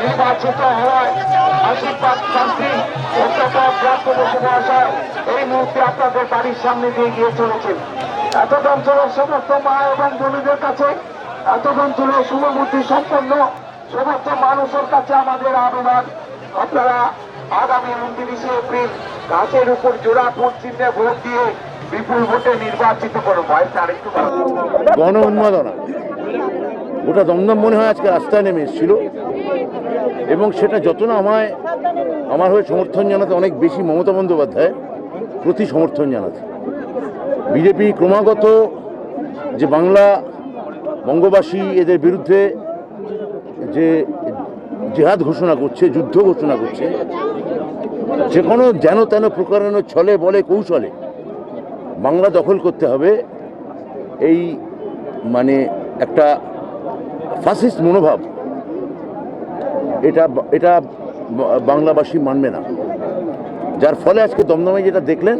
নির্বাচিত হওয়ায় আশীর্বাদ শান্তি প্রাপ্ত বসে আসায় এই মুহূর্তে আপনাদের বাড়ির সামনে দিয়ে গিয়ে চলেছেন। এতদ অঞ্চলের সমস্ত মা এবং বোনদের কাছে, এতদ অঞ্চলের শুভবুদ্ধি সম্পন্ন সমস্ত মানুষের কাছে আমাদের আবেদন, আপনারা আগামী 29শে এপ্রিল গাছের উপর জোড়া ভোট চিহ্নে ভোট দিয়ে বিপুল ভোটে নির্বাচিত করো। গণ উন্মাদনা ওটা দমদম মনে হয় আজকে রাস্তায় নেমে এসেছিল, এবং সেটা যত না আমার হয়ে সমর্থন জানাতে অনেক বেশি মমতা বন্দ্যোপাধ্যায় প্রতি সমর্থন জানাতে। বিজেপি ক্রমাগত যে বাংলা বঙ্গবাসী এদের বিরুদ্ধে যে জেহাদ ঘোষণা করছে, যুদ্ধ ঘোষণা করছে, যে কোনো যেন তেন প্রকারেণ ছলে বলে কৌশলে বাংলা দখল করতে হবে, এই মানে একটা ফাসিস্ট মনোভাব, এটা বাংলাবাসী মানবে না। যার ফলে আজকে দমদমে যেটা দেখলেন,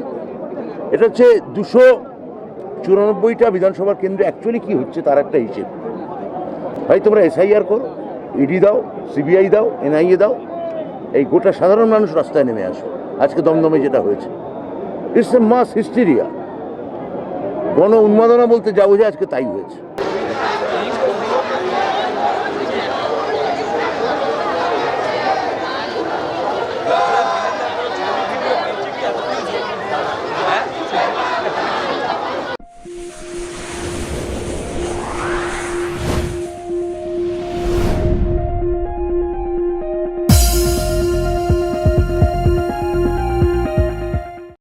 এটা হচ্ছে 294টা বিধানসভার কেন্দ্রে অ্যাকচুয়ালি কি হচ্ছে তার একটা হিসেব। ভাই তোমরা SIR করো, ইডি দাও, CBI দাও, NIA দাও, এই গোটা সাধারণ মানুষ রাস্তায় নেমে আসো। আজকে দমদমে যেটা হয়েছে, ইটস এ মাস হিস্টেরিয়া। গণ উন্মাদনা বলতে যা বোঝায় আজকে তাই হয়েছে।